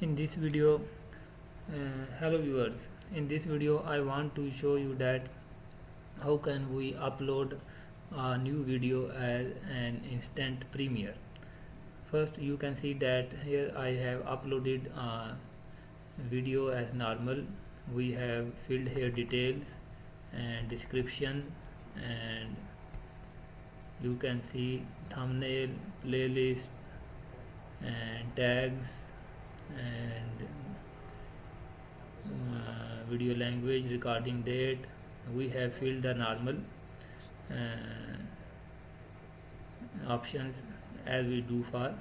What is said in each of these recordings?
In this video, hello viewers. In this video, I want to show you that how can we upload a new video as an instant premiere. First, you can see that here I have uploaded a video as normal. We have filled here details and description, and you can see thumbnail, playlist, and tags, and video language, recording date. We have filled the normal uh, options as we do for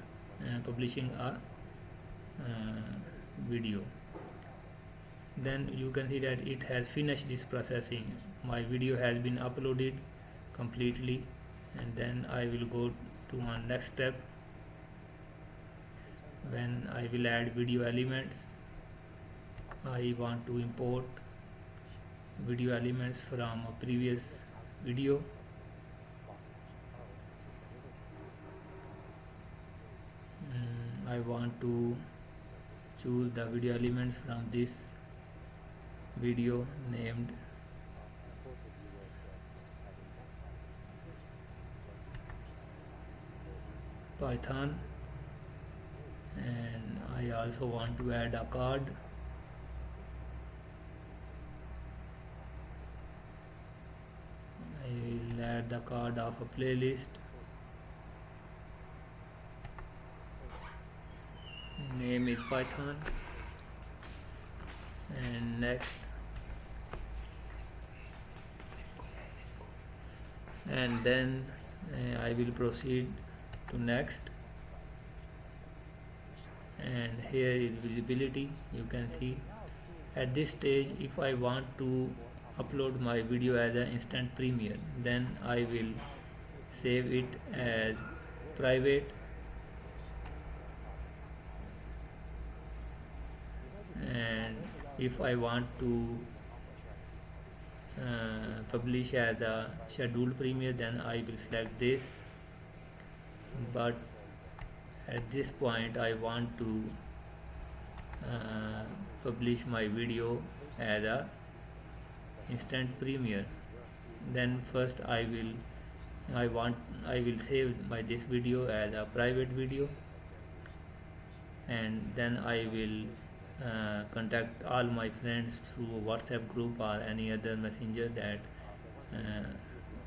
publishing a video. Then you can see that it has finished this processing. My video has been uploaded completely, and then I will go to my next step when I will add video elements. I want to import video elements from a previous video. I want to choose the video elements from this video named Python, and I also want to add a card. I will add the card of a playlist. Name is Python, and next, and then I will proceed to next. And here is visibility. You can see at this stage, if I want to upload my video as an instant premiere, then I will save it as private, and if I want to publish as a scheduled premiere, then I will select this. But at this point I want to publish my video as a instant premiere. Then first I will save this video as a private video, and then I will contact all my friends through WhatsApp group or any other messenger that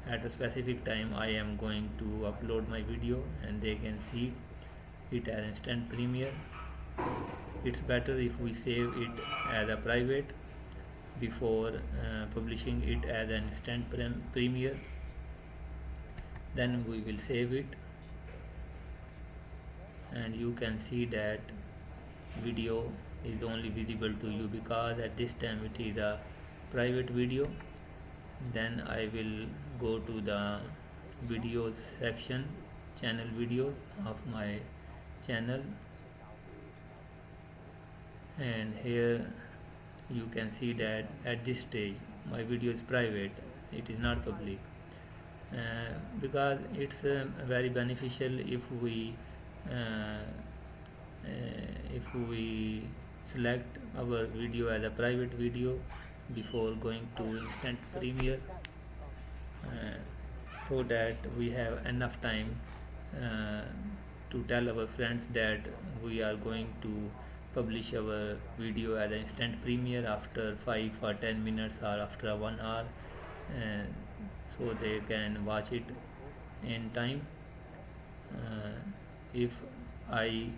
at a specific time I am going to upload my video, and they can see it as instant premiere. It's better if we save it as a private before publishing it as an instant premiere. Then we will save it, and you can see that video is only visible to you because at this time it is a private video. Then I will go to the videos section, channel videos of my channel, and here you can see that at this stage my video is private, it is not public, because it's very beneficial uh, if we select our video as a private video before going to instant premiere, uh, so that we have enough time uh, to tell our friends that we are going to publish our video as an instant premiere after 5 or 10 minutes or after 1 hour, uh, so they can watch it in time. If I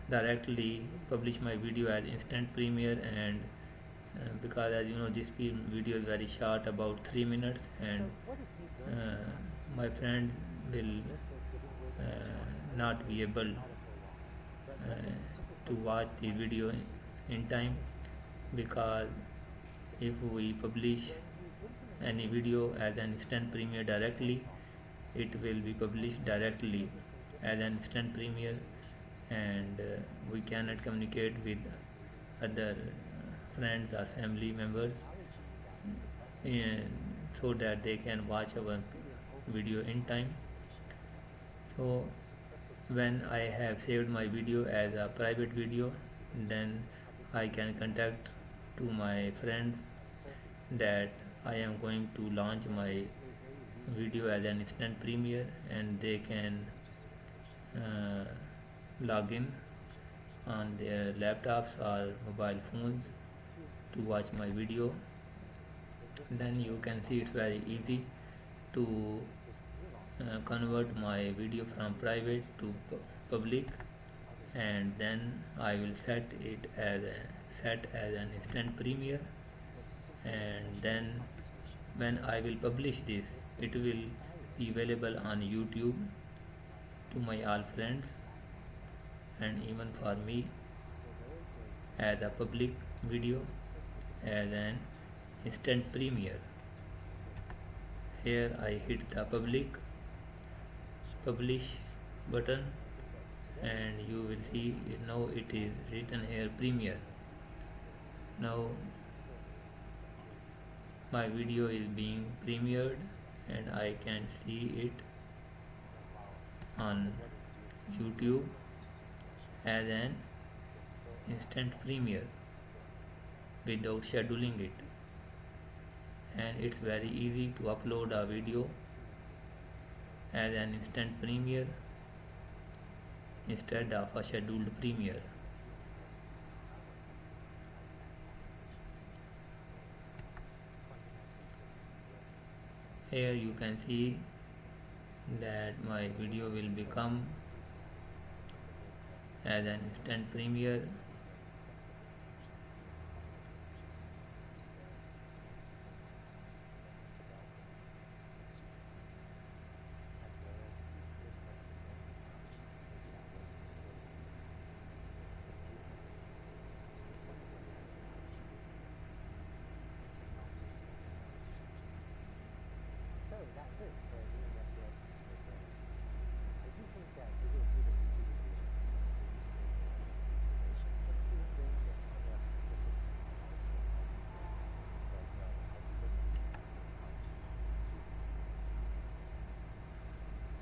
directly publish my video as instant premiere, and because as you know this video is very short, about 3 minutes, and uh, my friend will not be able to watch the video in time, because if we publish any video as an instant premiere directly, it will be published directly as an instant premiere, and we cannot communicate with other friends or family members, so that they can watch our video in time. So when I have saved my video as a private video, then I can contact to my friends that I am going to launch my video as an instant premiere, and they can uh, log in on their laptops or mobile phones to watch my video. Then you can see it's very easy to convert my video from private to public, and then I will set as an instant premiere, and then when I will publish this, it will be available on YouTube to my all friends and even for me as a public video as an instant premiere. Here I hit the publish button, and you will see now it is written here premiere. Now my video is being premiered and I can see it on YouTube as an instant premiere without scheduling it. And it's very easy to upload a video as an instant premiere instead of a scheduled premiere. Here you can see that my video will become as an instant premiere.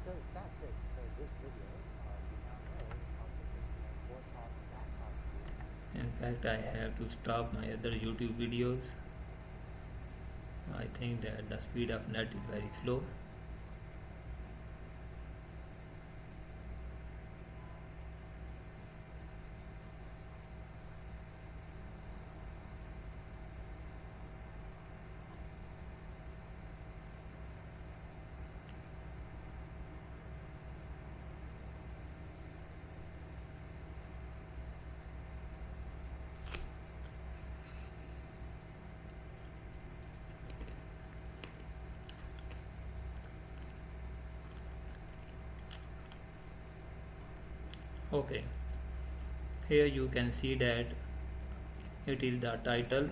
So that's it for this video. You now know how to import background views. In fact, I have to stop my other YouTube videos. I think that the speed of net is very slow. Okay, here you can see that it is the title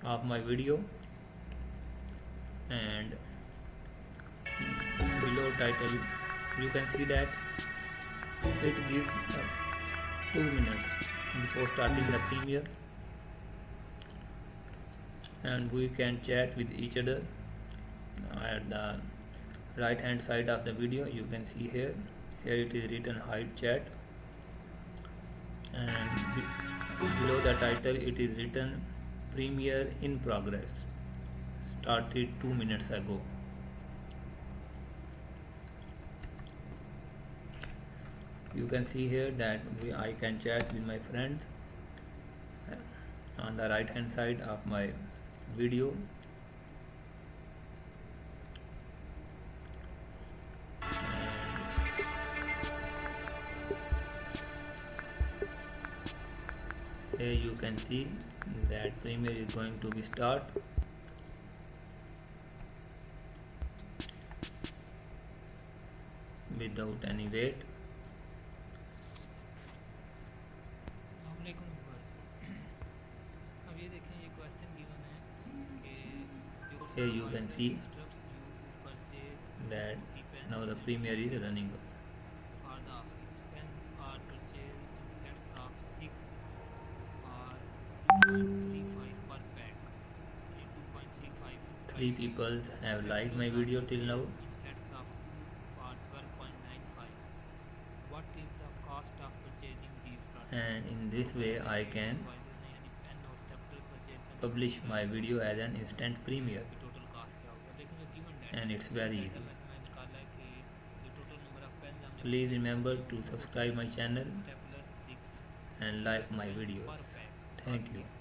of my video, and below title you can see that it gives 2 minutes before starting the premiere, and we can chat with each other. At the right hand side of the video you can see here it is written hide chat, and below the title it is written premiere in progress, started 2 minutes ago. You can see here that I can chat with my friends on the right hand side of my video. Here you can see that premiere is going to be start. Without any wait. Here you can see that now the premiere is running. Three people have liked my video till now. And in In this way I can publish my video as an instant premiere, and it's very easy. Please remember to subscribe my channel and like my videos. Thank you.